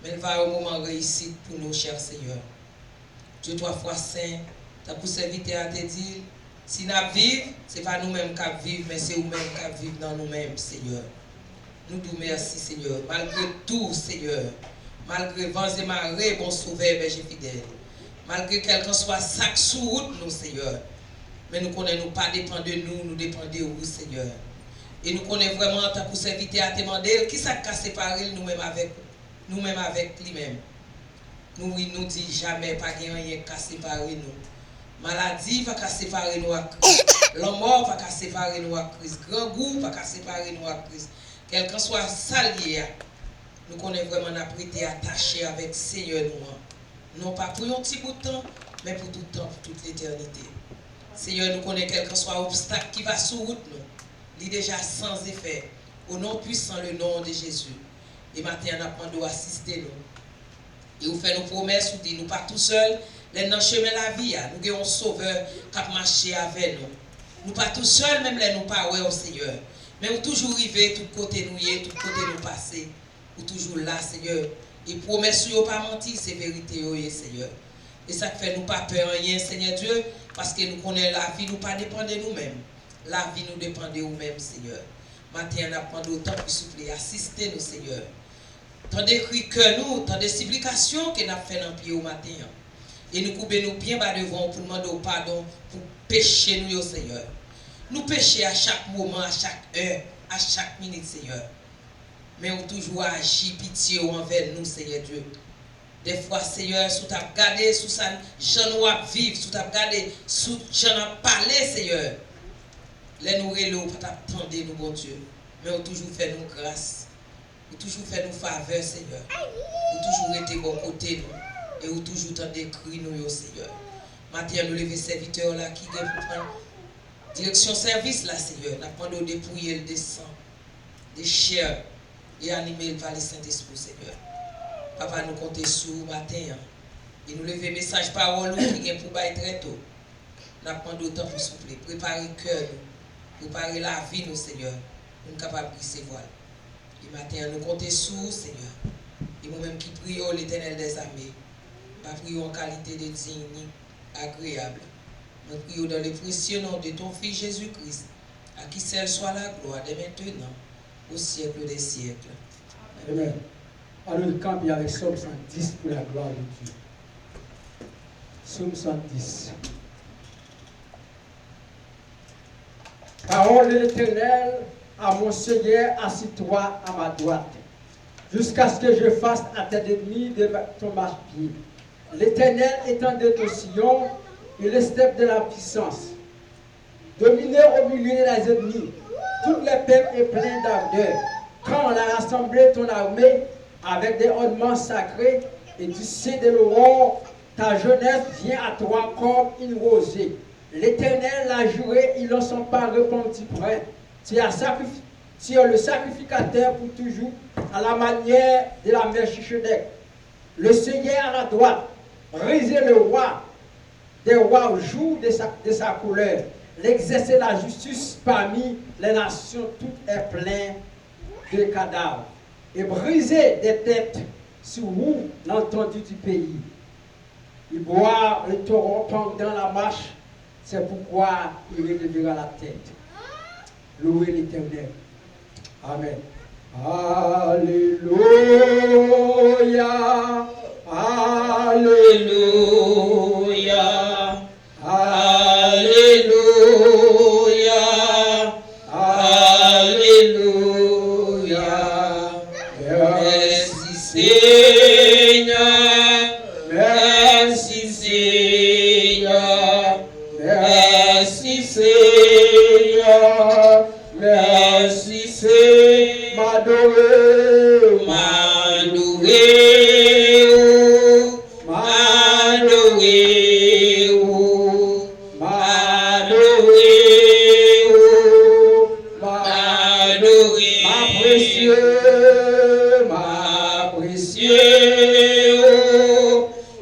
Mais il va au moment réussi pour nous, cher Seigneur. Dieu 3 fois saint, ta pour serviteur à te dire, si nous vivons, ce n'est pas nous-mêmes qui vivons, mais c'est nous-mêmes qui vivons dans nous-mêmes, Seigneur. Nous te remercions, Seigneur. Malgré tout, Seigneur. Malgré vents et marées, bon sauveur, berger fidèle. Malgré quel que soit sac sous route, nous, Seigneur. Mais nous connaissons pas dépend de nous, nous dépendons de vous, Seigneur. Et nous connaissons vraiment ta pour serviteur à te demander, qui ça a séparé nous-mêmes avec lui-même. Nous nous dit jamais pas rien qu'à séparer nous. Maladie pas qu'à séparer nous à Christ. La mort pas qu'à séparer nous à Christ. Grand goût pas qu'à séparer nous à Christ. Quel que soit salier, nous connaissons vraiment notre été attaché avec Seigneur nous. Non pas pour un petit bout de temps, mais pour tout le temps, pour toute l'éternité. Seigneur, nous connaissons quel que soit obstacle qui va sur route nous. Il est déjà sans effet. Au nom puissant, le nom de Jésus. Et maintenant, on apprend d'assister nous. Et vous faites nos promesses, vous dites, nous pas tout seuls, les dans le chemin de la vie, nous avons un sauveur qui a marché avec nous. Nous pas tout seuls, même les nous pas au Seigneur. Mais vous toujours arriver, tout côté nous y tout côté nous passer. Vous toujours là, Seigneur. Et promesses, vous pas menti, c'est vérité, Seigneur. Et ça fait nous pas peur rien, Seigneur Dieu, parce que nous connaissons la vie, nous pas dépend de nous-mêmes. La vie nous dépend de nous-mêmes, Seigneur. Maintenant, on apprend d'autant pour souffler, assister nous, Seigneur. Tant d'écrits que nous, tant de supplications que nous avons fait dans le pied au matin. Et nous coupons nous bien bas devant pour demander pardon pour pécher nous, Seigneur. Nous péchons à chaque moment, à chaque heure, à chaque minute, Seigneur. Mais on toujours agit pitié envers nous, Seigneur Dieu. Des fois, Seigneur, sous ta regardé, sous ça, j'en ai vivre, sous ta regardé, sous j'en ai parlé, Seigneur. Les nous relos, pas t'attendre nous, bon Dieu. Mais on toujours fait nous grâce. Vous toujours fait nous faveur, Seigneur. Vous toujours été bon côté nous. Et vous toujours tant d'écrit nous, Seigneur. Maintenant, nous lever serviteurs là qui viennent pour prendre direction service là, Seigneur. Nous apprenons de dépouiller le sang, des chairs et animer le palais Saint-Esprit, Seigneur. Papa, nous comptons sur vous matin. Et nous lever message parole qui vient pour bailler très tôt. Nous apprenons d'autant pour souffler. Préparer le cœur, préparer la vie, nous, Seigneur. Nous sommes capables de recevoir. Et matin, nous comptons sur vous, Seigneur. Et nous-mêmes qui prions l'Éternel des armées. Pas prions en qualité de digne, agréable. Nous prions dans le précieux nom de ton Fils Jésus-Christ, à qui seul soit la gloire dès maintenant, au siècle des siècles. Amen. Alors, nous campons avec Psaume 110 pour la gloire de Dieu. Psaume 110. Parole de l'Éternel à mon Seigneur, assis-toi à ma droite, jusqu'à ce que je fasse à tes ennemis de ton marche-pied. L'Éternel étendait ton sillon et le steppe de la puissance. Dominez au milieu des ennemis, tous les peuples est plein d'ardeur. Quand on a rassemblé ton armée avec des ornements sacrés et tu sais de l'aurore, ta jeunesse vient à toi comme une rosée. L'Éternel l'a juré, ils n'en sont pas repentis près. Tu es le sacrificateur pour toujours, à la manière de la mère Chichedek. Le Seigneur à la droite, risez le roi, des rois au jour de sa couleur. L'exercer la justice parmi les nations, tout est plein de cadavres. Et briser des têtes sur vous, l'entendu du pays. Il boit le torrent pendant la marche, c'est pourquoi il relèvera la tête. Louez l'Éternel. Amen. Alléluia. Alléluia. Alléluia. Alléluia. Merci Seigneur. Merci Seigneur. Merci Seigneur. Merci Seigneur. M'adorer. M'adorer. M'adorer. M'adorer. M'adorer. Ma précieux. Ma précieux.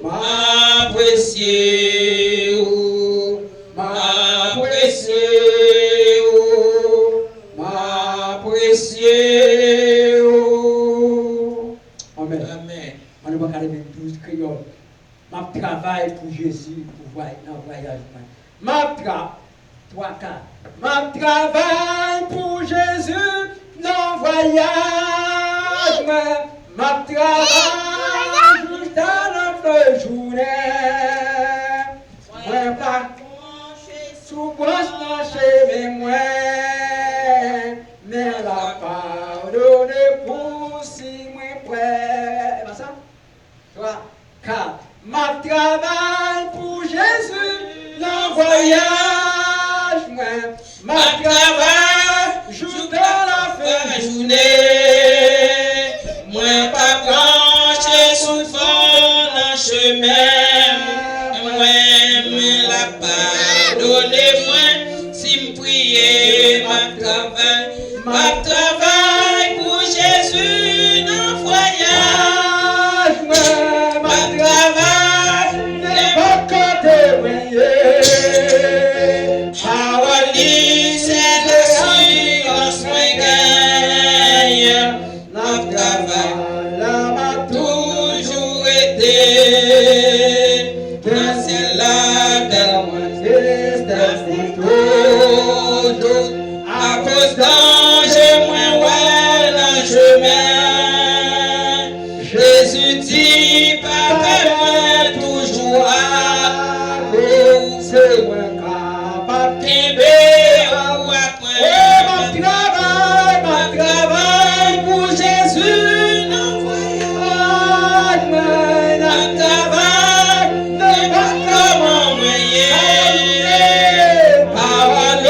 Ma précieux. Ma précieux. Ma précieux. Amen. Amen. On ne va pas même 12 créoles. Ma travail pour Jésus, pour voyager dans le voyage. Ma travail pour Jésus dans le voyage. Ma travail dans notre journée. Moi, pas sous branche dans chez moi. Mais la pardonne pour si moi prêt. C'est ça? 3, 4. Ma travail pour Jésus dans le voyage. Ma travail joue dans la fin de journée. Moi pas branché sous fond dans chemin. Moi me la pardonne moi si me prier ma travail pour Jésus dans le voyage. Ma travail n'est pas côté parole c'est l'assurance moi gagne. Notre travail là m'a toujours été dans celle-là tristesse et tout doute à cause danger moins ouais dans le chemin. Jésus dit papa moi toujours à vous c'est moi capable d'aimer ou à point. Ma travail pour Jésus dans le voyage. Ma travail n'est pas comment moyen. Parole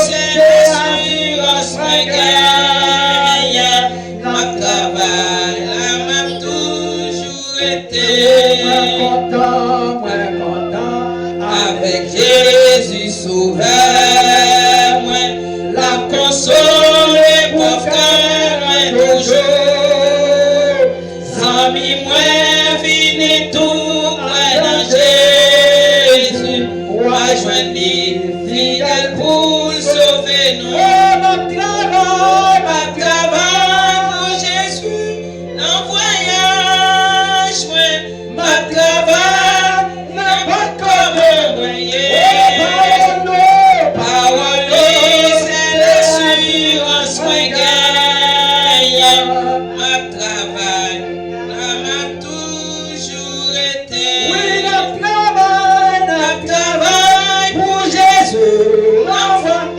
c'est l'assurance moi gagne. Ma travail là m'a toujours été content avec Jésus sauveur. Moi la consoler pour faire toujours. Amis moi vini tout moi dans Jésus. Moi joindre fidèle pour sauver nous. Ma travail pour Jésus dans le voyage. Ma travail n'est pas comme un moyen. Parole c'est l'assurance moi gagne. Ma travail là m'a toujours été. Oui, la travail pour Jésus dans le voyage.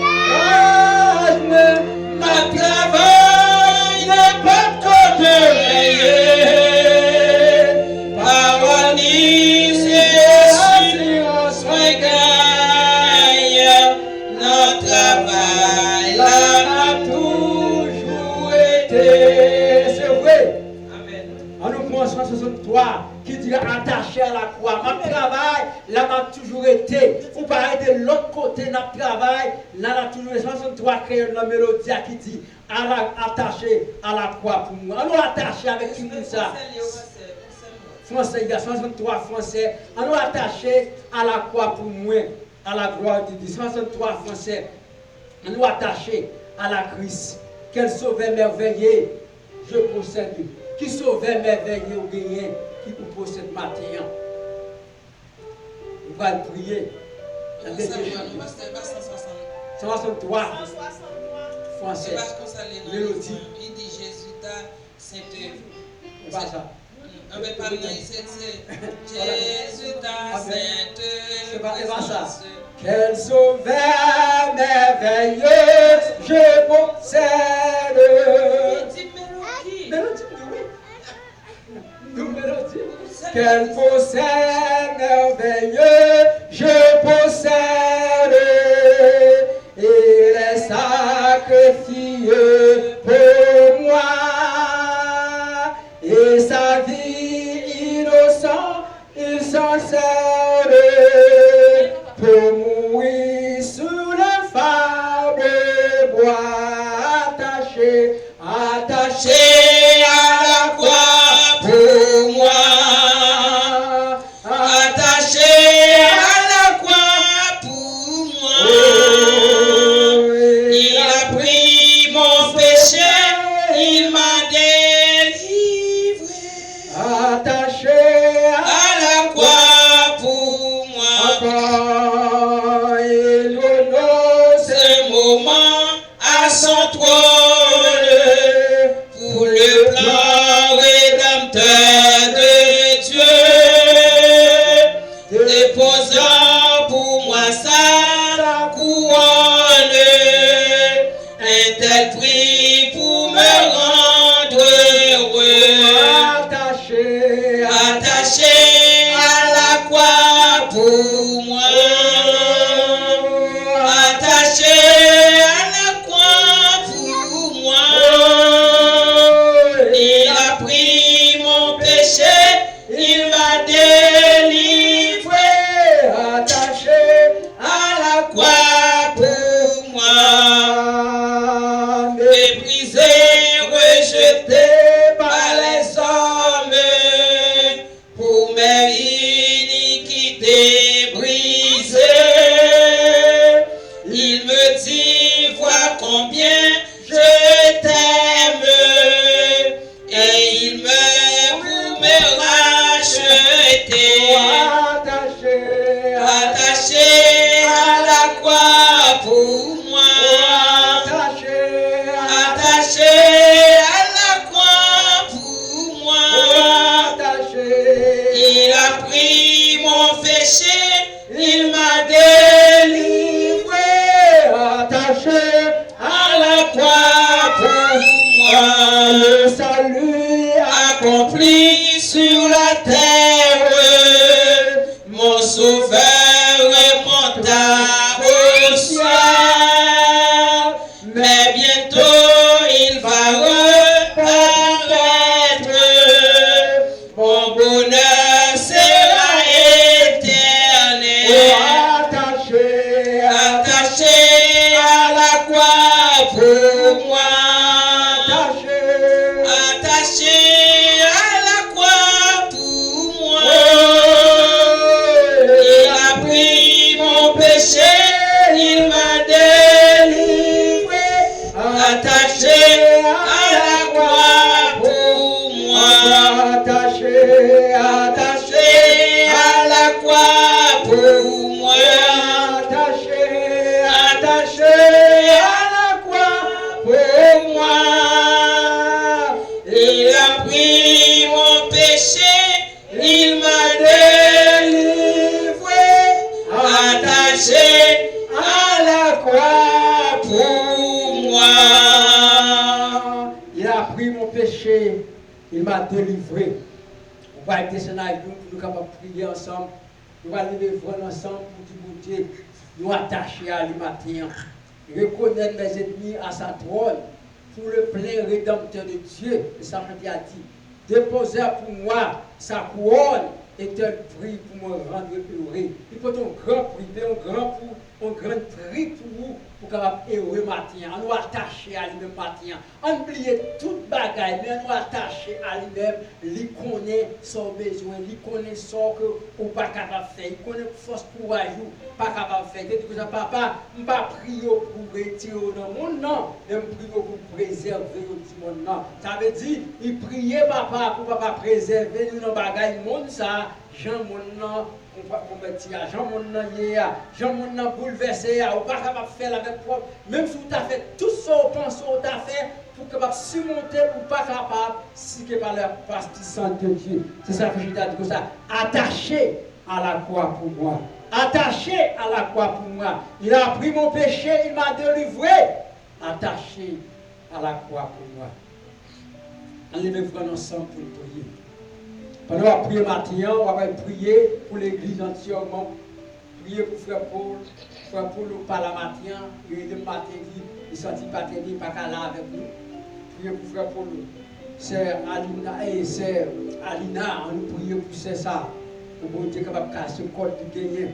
Ma travail n'est pas comme un moyen. Parole c'est l'assurance moi gagne. Notre travail là m'a toujours été. C'est vrai. Amen. On nous prend 163 qui dit attaché à la croix. Ma travail, là m'a toujours été. Ou pareil de l'autre côté, notre travail, là m'a toujours été. 163 créole la mélodie qui dit attaché à la croix pour moi. On nous attaché avec qui nous ça? Français, il y a 163 français. On nous attaché à la croix pour moi, à la gloire de Dieu. 163 français. On nous attaché à la Christ. Quel sauveur merveilleux je possède. Qui sauveur merveilleux ou gagné qui vous possède matin. On va le prier. La deuxième chante. 163 français. Mélodie. Il dit Jésus ta sainte œuvre. On va ça. On ne peut pas dire c'est Jésus ta sainte œuvre. C'est pas ça. Quel sauveur merveilleux je possède. Mélodie, oui. Nous mélodie. Quel possède merveilleux je possède. Il est sacrifié pour moi. Et sa vie innocente, il s'en sert pour mourir sous le phare de bois attaché à la croix pour moi. Attaché à la croix pour moi. Il a pris mon péché, il m'a délivré. attaché, attaché à la croix pour moi, attaché à la croix pour moi. Il a pris mon péché, il m'a délivré, attaché à la croix pour moi. Méprisé, rejeté par les hommes, pour mes iniquités brisées. Il me dit, vois combien je t'aime, et il meurt pour me racheter. Attaché à la croix pour moi, attaché à la croix pour moi. Il a pris mon péché, il m'a délivré, attaché à la croix pour moi. le salut Accompli sur la terre, mon sauveur remonta au ciel, mais bientôt il va reparaître, mon bonheur sera éternel, attaché à la croix pour moi, attaché à la croix pour moi. Il a pris mon péché, il m'a délivré, attaché à la croix pour moi, attaché à la croix pour moi, attaché à la croix pour moi. Il a pris mon péché, il m'a délivré, attaché à la croix pour moi. Il a pris mon péché, il m'a délivré. On va être scénario pour nous capables de prier ensemble. Nous allons lever vraiment ensemble pour dire bon Dieu, nous attacher à lui matin. Reconnaître mes ennemis à sa trône pour le plein rédempteur de Dieu. Et ça me a dit, déposer pour moi sa couronne est un prix pour me rendre heureux. Il faut un grand prix, un grand prix pour vous, pour capable heureux matin. On nous attacher à lui-même matin. On oublie toute bagaille, mais on nous attacher à lui-même. Il connaît son besoin, il connaît ce que on pas capable de faire, il connaît force courage pas capable de faire. Il dit que papa, je ne pas prier pour retirer dans mon nom, mais je prie pour préserver le monde. Ça veut dire, il priait papa pour papa préserver nous dans bagaille monde ça, Jean mon nom. On va dire, Jean mon nom, Jean mon nom bouleversé, on pas capable de faire avec propre, même si tu as fait tout ça, on pense que tu as fait pour capable surmonter ou pas capable, si que par la partie sainte de Dieu. C'est ça que je dis comme ça, attaché à la croix pour moi, attaché à la croix pour moi. Il a pris mon péché, il m'a délivré, attaché à la croix pour moi. On les prendre ensemble pour prier. Pendant qu'on prie matin, on va prier pour l'église entièrement. Prier pour frère Paul. Frère Paul par la matin, il est de matin, il sortit pas tenir, pas qu'à là avec nous. Prier pour frère Paul. C'est Alina et c'est Alina, on nous prie pour ça. Pour bon Dieu capable de casser le code du gagné.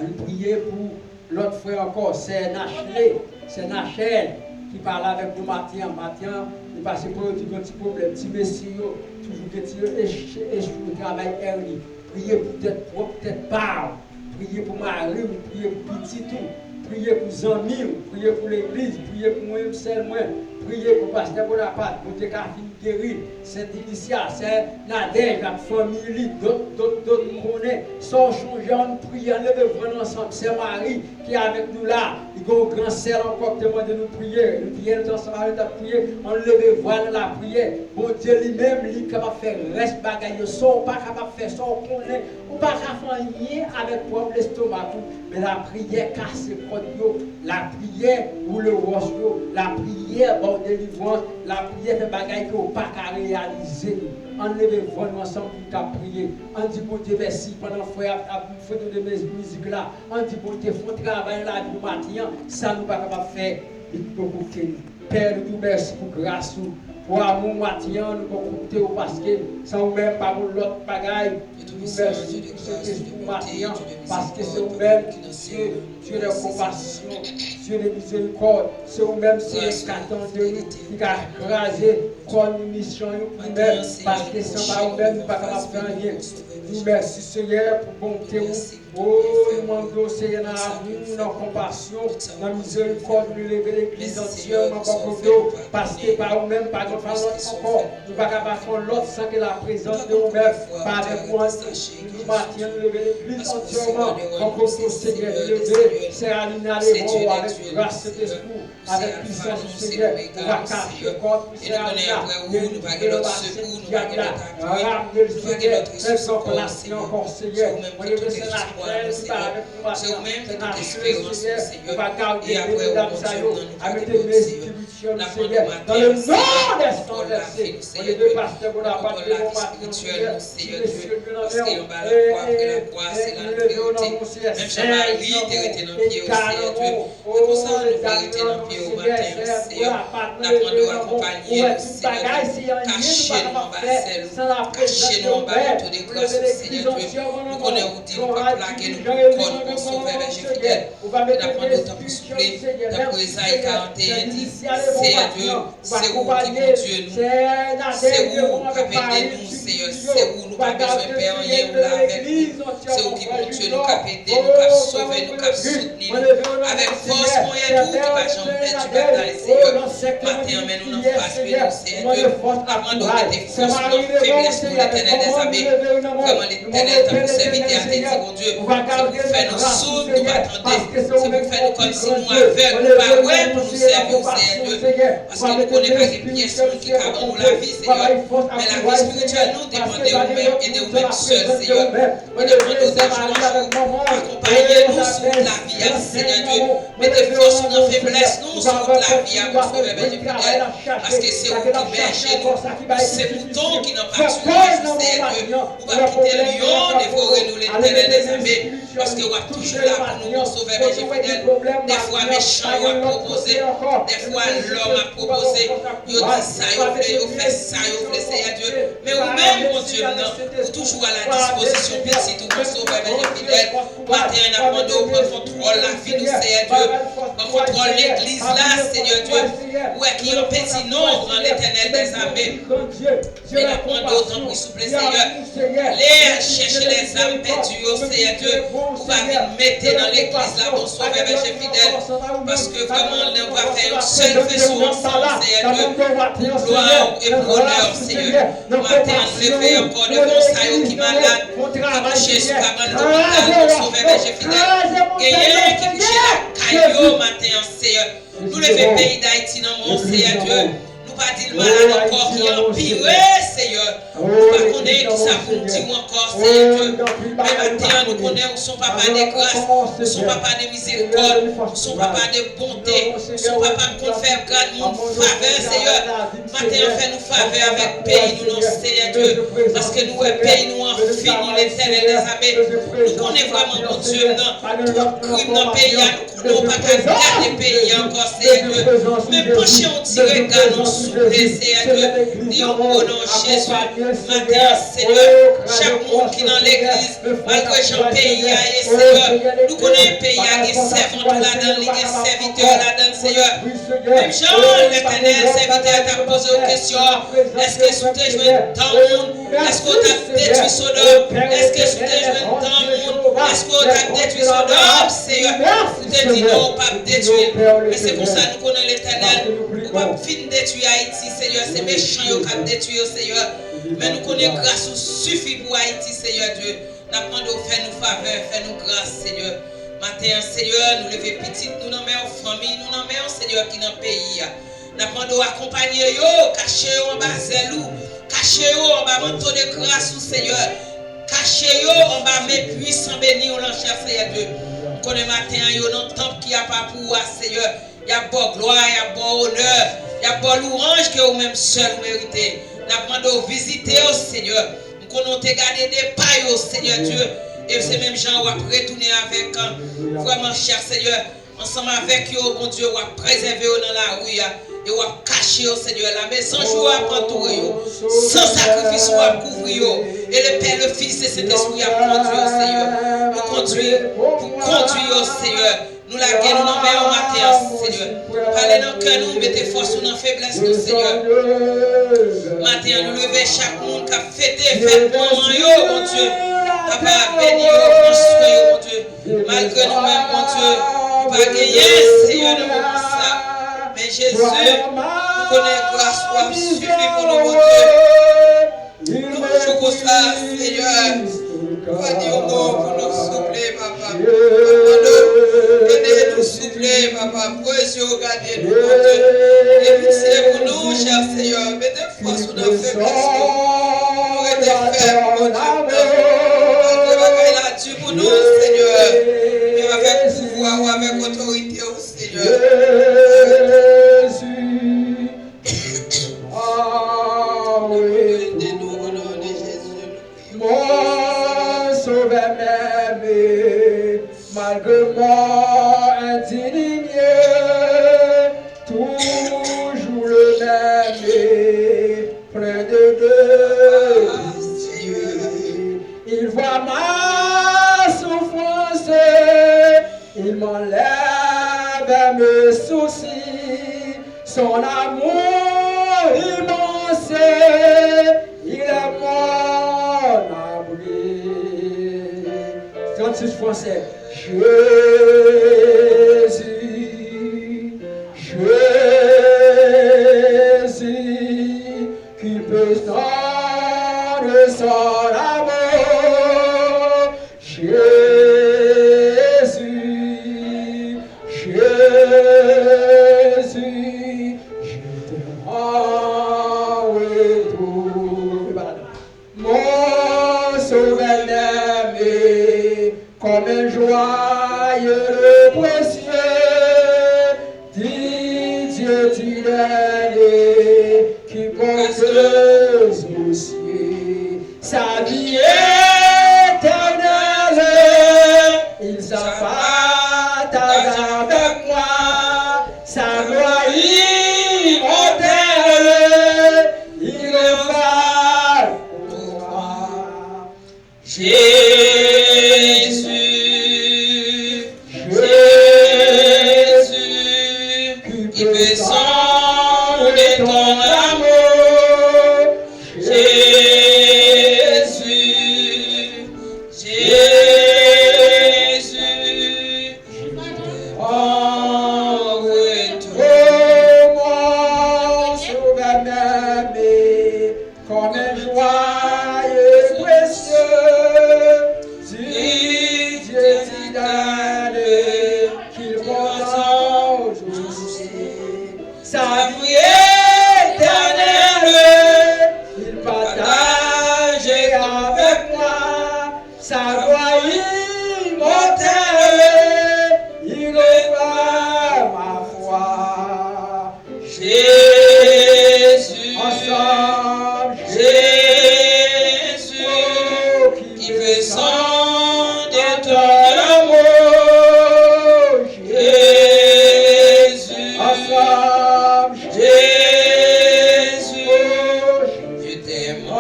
On nous prie pour l'autre frère encore, c'est Nachel qui parle avec nous matin. Matin, il passe pour un petit problème, petit messieurs. Toujours que tu échoues au travail erni. Priez pour tête propre, tête parle. Priez pour Marie, priez pour petit tout. Priez pour amis, priez pour l'église, priez pour moi-même seul moi. Priez pour Pasteur Bonaparte, pour Dieu qui a fini guéri. C'est Initia, c'est Nadège, la famille, d'autres nous connaissent. Sans changer, on prie, on lève vraiment ensemble. C'est Marie qui est avec nous là. Il y a un grand sel encore qui demande de nous prier. Nous prions, nous ensemble avec la prière. On lève voilà la prière. Bon Dieu lui-même, il est capable de faire reste bagaille. Sans pas capable de faire, sans connaître. On ne peut pas faire rien avec propre l'estomac. Mais la prière casse le code, la prière pour le roche, la prière pour délivrance la prière fait bagaille que pas qu'à réaliser. On lève vraiment ensemble pour prier. On dit bon Dieu merci pendant frère a fait de mes musiques là. On dit bon Dieu faut travailler la vie matin, ça nous pas capable faire. Père, nous merci pour grâce. Pour amour matin, nous pouvons compter parce que sans même pas l'autre bagaille. Nous merci pour ce que nous matin parce que c'est vous-même Dieu, Dieu de compassion, Dieu de miséricorde, c'est vous-même qui est carton de nous, qui a écrasé comme mission nous-mêmes parce que sans pas vous-même, nous ne pouvons pas faire rien. Nous merci Seigneur pour bonté. Oh, nous demandons Seigneur dans l'amour, dans la compassion, dans la miséricorde, nous lever l'église entièrement parce que par vous-même, par notre encore, nous ne pouvons pas faire l'autre sans que la présence de vous-même, par les points, nous maintiens, nous lever l'église entièrement, encore pour Seigneur, lever, c'est aligner les bons avec grâce de l'esprit, avec puissance du Seigneur, on va cacher le corps, et nous connaissons après où nous va l'autre secours, nous va l'autre ramener le Seigneur, même sans placer encore Seigneur, on lever c'est la c'est vous-même qui toute espérance, Seigneur, et après vous, mon Dieu, avec tes spirituels, Seigneur, dans le nom des saints, on est deux pasteurs pour la part de mon spirituel, Seigneur Dieu, parce qu'on va la croix, après la croix, c'est la vérité. Même Jean-Marie, tu es resté dans le pied au Seigneur Dieu, et pour ça, nous devons rester dans le pied au matin, Seigneur, nous devons accompagner le Seigneur, cacher-nous en bas, cacher-nous en bas, tout de grâce, Seigneur Dieu, nous connaissons où dit, nous ne pas plaquer, nous ne pas nous sauver, Verset fidèle, nous apprenons le temps pour souffler, d'après Isaïe 41 dit, Seigneur Dieu, c'est où qui mon Dieu nous, c'est où nous capter nous, Seigneur, c'est où nous pas besoin de faire rien ou là avec nous, c'est où qui mon Dieu nous capter, nous cap sauver, nous cap soutenir, avec force, moyen, tout qui va jamais du bataille, Seigneur, matin, mais nous n'en fasse plus, Seigneur Dieu, apprenons à mettre force, nos faiblesses pour l'éternel des armées, vraiment l'éternel t'a pour serviteur à tes dits, mon Dieu, c'est pour faire nous sourds, nous attendre, c'est pour faire nous comme si nous aveugles, nous pas ouais pour nous servir, Seigneur Dieu, parce que nous ne connaissons pas les pièces qui cabent nous la vie, Seigneur, mais la vie spirituelle nous dépend de vous-même et de vous-même seul, Seigneur. Nous demandons d'agir, accompagnez-nous sur la vie, Seigneur Dieu, mettez force dans faiblesse, nous sur la vie, mon frère fidèle, parce que c'est vous qui berchez nous, c'est moutons qui n'ont pas tué, Seigneur Dieu, on va quitter le lion, dévorer nous l'éternel des armées, parce que vous êtes toujours là pour nous, mon sauveur fidèle. Des fois, méchant, il a proposé, des fois, l'homme a proposé, il dit ça, il fait ça, il fait Seigneur Dieu, mais vous-même, mon Dieu, vous toujours à la disposition, petit, tout mon sauveur fidèle. Matin, on a demandé au contrôle la vie de Seigneur Dieu, on contrôle l'église là, Seigneur Dieu, où est-ce qu'il y a un petit nombre dans l'éternel des armées. Mais on a demandé autant pour s'il vous plaît, Seigneur, allez chercher les âmes perdues, Seigneur Dieu, pour pas mettre dans l'église là, mon sauveur fidèle, parce que vraiment, on va faire une seule façon ensemble, Seigneur Dieu, pour gloire et pour honneur, Seigneur. Matin, on lever encore de bons saillots qui malades, qui couchent sur cabane d'hôpital, mon sauveur fidèle. Gagnez qui couche la caillou matin, Seigneur. Nous lever pays d'Haïti dans mon Seigneur Dieu. Nous pas dire malade encore qui empire, Seigneur. Nous pas connaître qui ça pour nous dire encore, Seigneur Dieu. Mais matin, nous connaissons son papa de grâce, son papa de miséricorde, son papa de bonté, son papa pour faire grâce, mon faveur, Seigneur. Matin, fait nous faveur avec pays, nous, Seigneur Dieu. Parce que nous, pays, nous en fini l'éternel des armées. Nous connaissons vraiment, mon Dieu, tout crime dans le pays, nous ne pouvons pas garder le pays encore, Seigneur Dieu. Mais penchez un petit regard, nous soufflez, Seigneur Dieu. Dis au nom de Jésus. Matin, Seigneur, chaque monde qui est dans l'église, malgré le pays, Seigneur, nous connaissons le pays, il y a des servants là-dedans, il y a des serviteurs là-dedans, Seigneur. Même Jean, l'éternel serviteur, t'a posé une question. Est-ce que sous tes joué tant monde? Est-ce qu'on t'a détruit Sodome? Est-ce que sous tes joué tant monde? Est-ce qu'on t'a détruit Sodome, Seigneur? Vous te dites non, pas détruire. Mais c'est pour ça que nous connaissons l'éternel. Nous ne pouvons pas finir détruire Haïti, Seigneur. C'est méchant qui a détruit, Seigneur. Mais nous connaissons grâce suffit pour Haïti, Seigneur Dieu. Nous demandons de faire nous faveur, faire nous grâce, Seigneur. Matin, Seigneur, nous levons petites, nous nommons famille, nous nommons Seigneur qui est dans le pays. Nous demandons d'accompagner, cacher en bas zèlou, cacher en bas manteau de grâce, Seigneur. Cacher en bas mes puissants bénis, on l'enchère, Seigneur Dieu. Nous connaissons matin, il y a un temple qui a pas pour Seigneur. Il y a bon gloire, il y a bon honneur. Il y a pas l'orange que vous-même seul méritez. Nous demandons visiter au Seigneur. Nous connaissons garder des pailles au Seigneur Dieu. Et ces mêmes gens vont retourner avec vraiment cher Seigneur. Ensemble avec eux, mon Dieu, va préserver dans la rue et va cacher au Seigneur la maison, jour à entourer, sans sacrifice, va couvrir. Et le Père, le Fils et cet esprit a conduit au Seigneur. Pour conduire au Seigneur. Nous la guerre, nous n'en mettons matin, Seigneur. Parlez dans le cœur, nous mettez force dans la faiblesse, nous, Seigneur. Matin, nous levons chaque monde qui a fêté, fête maman, mon Dieu. Papa, béni, construit, mon Dieu. Malgré nous-mêmes, mon Dieu. Pas gagner, Seigneur, de moment ça. Mais Jésus, nous connaissons grâce pour suffit pour nous, mon Dieu. Nous jouons comme ça, Seigneur. Pas dire non pour nous souffler, papa. Aidez-nous souffler, papa. Précieux, regardez-nous, mon Dieu. Et pitié pour nous, cher Seigneur. Mettez force dans la faiblesse. Nous étions faibles, mon Dieu. Malgré la Dieu pour nous, Seigneur. Avec pouvoir ou avec autorité au Seigneur. Jésus. Aidez-nous au nom de Jésus. Mon sauveur m'aimé, malgré moi indigné, toujours le même, plein de Dieu. Il voit ma souffrance, il m'enlève mes soucis, son amour immense, il est mon abri. 36 français. Jésus, Jésus, qui peut donner son amour. Jésus, Jésus, je te rends retour. Mon sauveur aimé, comme un joyeux précieux, dit Dieu tyranné, qui porte aussi sa vie éternelle. Il s'appartage avec moi, sa gloire immortelle, il le va pour moi. Jésus, Jésus, qui peut sonder ton amour. Jésus, Jésus, en retour. Mon sauveur m'aimé, comme un joyeux précieux, dit Dieu tyranné, qu'il porte aujourd'hui sa vie éternelle. Il partage avec moi sa gloire immortelle, il va ma foi. Jésus, Ensemble, Jésus, qui fait sonder ton amour. Jésus, Ensemble, Jésus, je t'aime en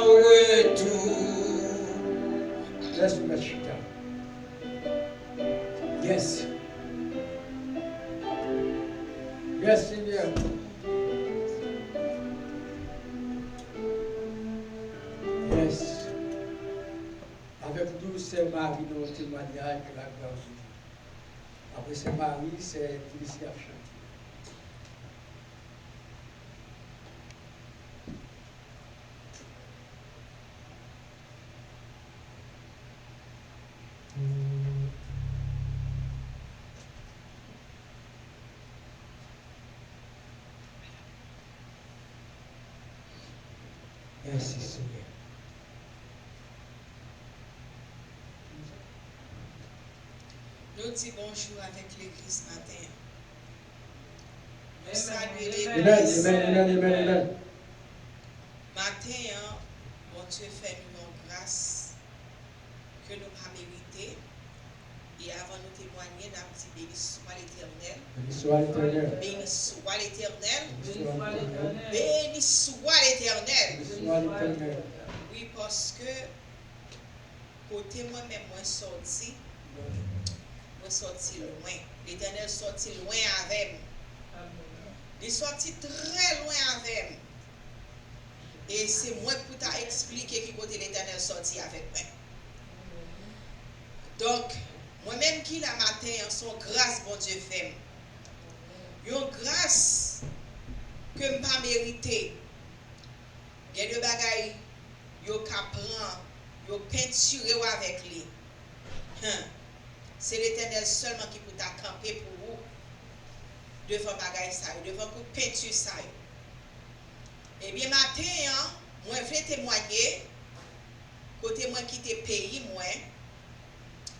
retour. Let's match it down. Yes. Yes, Seigneur. Yes. Avec nous, c'est Marie dans le témoignage de la gloire de Dieu. Après, c'est Marie, c'est Félicie à chanter. Merci Seigneur. Nous disons bonjour avec l'église matin. Saluer Amen, l'église. amen, amen, amen, amen. Matin, bon Dieu fait nous une grâce que nous pas mérité. Et avant de nous témoigner, nous avons dit béni soit l'Éternel. Béni soit l'Éternel. Béni soit l'Éternel. Béni soit l'Éternel. Béni soit l'Éternel. Béni soit l'Éternel. Oui, parce que côté moi-même, moi sorti loin. L'Éternel sorti loin avec moi. Il est sorti très loin avec moi. Et c'est moi pour t'expliquer qui côté l'Éternel sorti avec moi. Donc, moi-même qui la matin, son grâce, bon Dieu fait. Une grâce que je ne pas mérité. Il y a des bagailles, yo ka prend, yo peinturé avec lui. C'est l'Éternel seulement qui peut camper pour vous devant bagaille ça, devant pour peinture ça. Eh bien matin, moi je vais témoigner côté moi qui te pays moi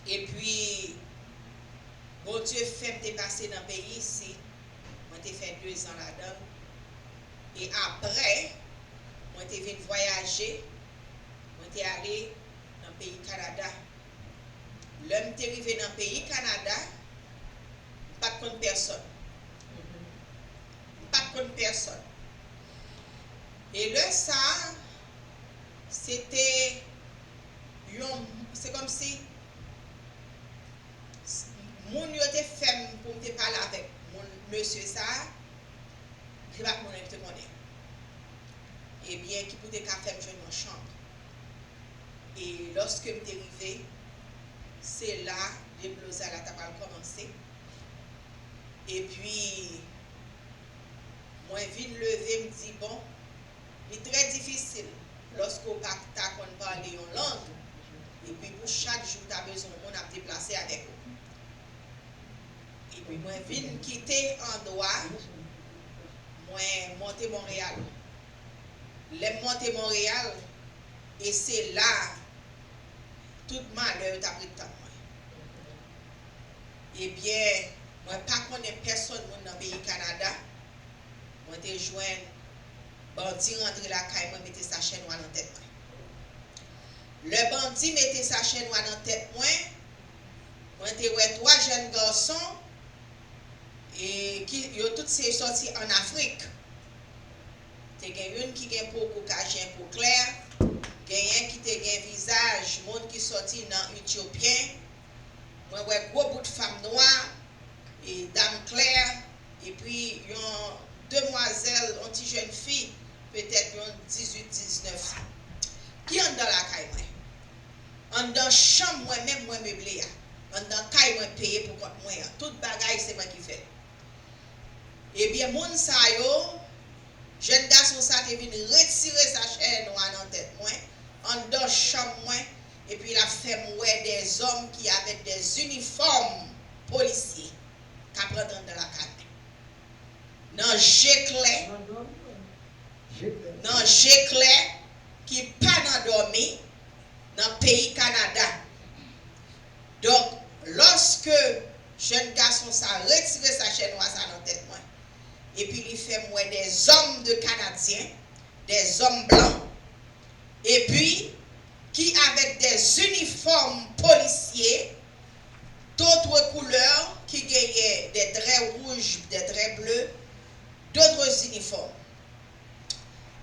et puis bon Dieu fait me passer dans le pays ici. Moi j'ai fait 2 ans là-dedans et après moi j'ai venu voyager. Moi suis allé dans le pays Canada. L'homme est arrivé dans le pays Canada, pas de compte personne. Pas de compte personne. Et là, ça, c'était, c'est comme si, mon yo te fait pour me parler avec mon monsieur ça, je ne sais pas comment te connaître. Et bien, qui pouvait faire jouer dans la chambre. Et lorsque je suis arrivé, c'est là que les blouses à la table ont commencé. Et puis, moi, je viens de lever, me dis, bon, c'est très difficile lorsqu'on parle en langue. Et puis, pour chaque jour, tu as besoin, on a déplacé avec vous. Et puis, moi, je viens de quitter en droit, moi, monter Montréal. Je monter Montréal, et c'est là tout malheur t'a pris de temps. Eh bien, moi pas connais personne dans le pays Canada. Moi te joindre bandit rentrer la caille, moi mettre sa chaîne noire dans tête. Le bandit mettait sa chaîne noire dans tête moi te ouais 3 jeunes garçons et qui yo toutes ces sortis en Afrique. Te gen une qui gen peau caucasien peau clair. Quelqu'un qui te un visage, monde qui sorti dans Éthiopien, moi ouais gros bout de femme noire et dame claire et puis une demoiselle, une petite jeune fille, peut-être 18-19. Qui est dans la caille moi? En dans chambre moi même moi meublé en dans caille moi payé pour compte moi. Toute bagaille c'est moi qui fait. Et bien monde ça yo, jeune garçon ça qui vient retirer sa chaîne noire dans tête moi. En dans chambre moi et puis il a fait mourir des hommes qui avaient des uniformes policiers qui prennent dans la caille. Dans Géclé, dans Géclé qui pas endormi dans le pays Canada. Donc lorsque jeune garçon ça retiré sa chaîne noire ça dans tête moi et puis il fait mourir des hommes de Canadiens, des hommes blancs. Et puis, qui avec des uniformes policiers, d'autres couleurs, qui gagnaient des traits rouges, des traits bleus, d'autres uniformes.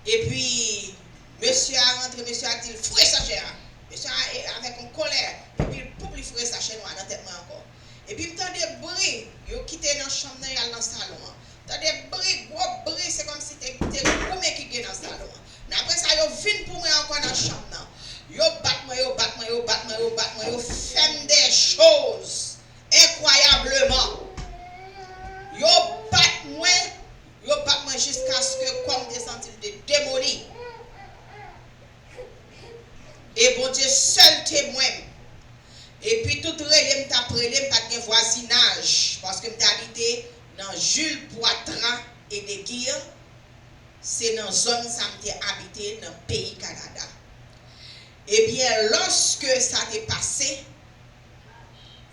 Et puis, monsieur a rentré, monsieur a dit, frère sa chair. Monsieur a, avec une colère, et puis pour lui frère sa chair noire dans tête encore. Et puis, il me des bruits, il a quitté dans la chambre, il a dans le salon. T'as des bruits, gros bruits, c'est comme si t'es combien qui est dans le salon. Après ça, yo vin pour moi encore dans la chambre. Yo bat moi, yo fait des choses incroyablement. Yo bat moi jusqu'à ce que comme des centimes de démolis. Et bon Dieu seul témoin. Et puis tout relève t'a prélève pas de voisinage parce que m'ta habité dans Jules Poitras et des Guires. C'est dans la zone ça m'était habité dans le pays Canada. Et bien, lorsque ça t'est passé,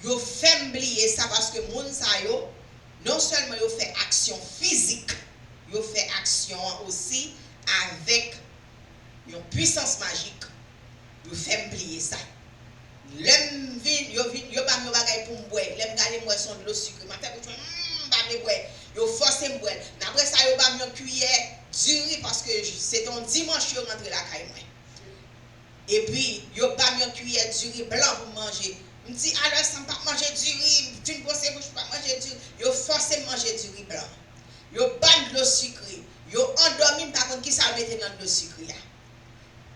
yo fait oublier ça parce que moun sa yo non seulement yo fait action physique, yo fait action aussi avec une puissance magique. Yo fait oublier ça. L'aime vin, yo pas me bagay pour me boire, l'aime garder moi son de l'eau sucrée, m'a fait pour pas me boire. Yo forcé me boire. Après ça yo pas me cuillère du riz parce que c'est ton dimanche yo rentre la caille moi. Et puis yo pas me cuillère du riz blanc pour manger. Me dit alors ça pas manger du riz, tu ne pensais que je pas manger du riz. Yo forcé manger du riz blanc. Yo pas de l'eau sucrée. Yo endormi par contre qui ça mettre dans de l'eau sucrée.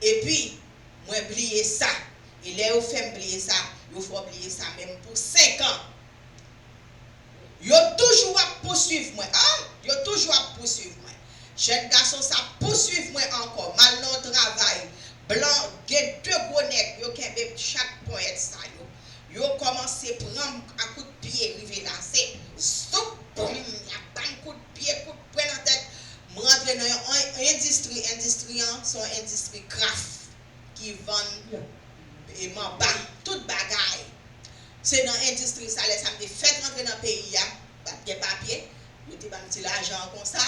Et puis moi oublier ça. Et là, vous faites oublier ça, vous faut oublier ça même pour 5 ans. Vous toujours à poursuivre moi. Ah, vous toujours à poursuivre moi. Jeune garçon, ça poursuivre moi encore. Mal non travail. Blanc, gen 2 gros nègres, vous avez chaque point ça. Vous commencez à prendre un coup de pied, river là. C'est stop, boum, il y a pas un coup de pied, coup de poing dans la tête. Je rentre dans une industrie. Industrie, c'est une industrie craft qui vend. Et m'en bas, toute bagaille. C'est dans l'industrie, ça me fait rentrer dans le pays, pas de papier, je te donne un l'argent comme ça,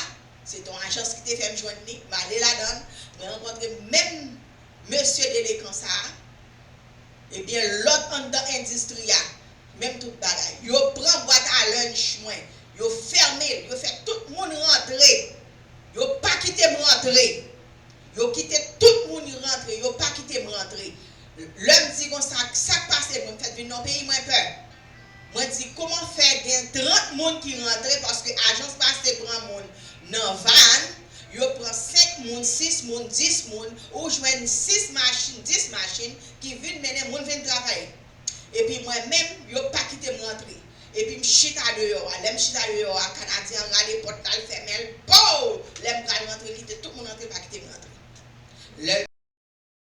c'est ton agence qui te fait me joindre, je vais aller là-dedans, je vais rencontrer même monsieur Délé comme ça, et bien l'autre dans l'industrie, même toute bagaille. Yo prend boîte à lunch, yo fermé, yo fait tout le monde rentrer, yo pas quitter me rentrer, yo quitté tout le monde rentrer, yo pas quitter me rentrer. L'homme dit comme ça passe, moi fait venir dans le pays, moi peur. Moi dis comment faire des 30 personnes qui rentrent parce que l'agence passe prend monde dans van, yo prend 5 personnes, 6 personnes, 10 personnes, ou joindre 6 machines, 10 machines qui viennent mener monde viennent travailler. Et puis moi-même, yo pas quitter me rentrer. Et puis me chita dehors, l'aime chita dehors, Canadien regarder porte là fermé, pou, l'aime rentrer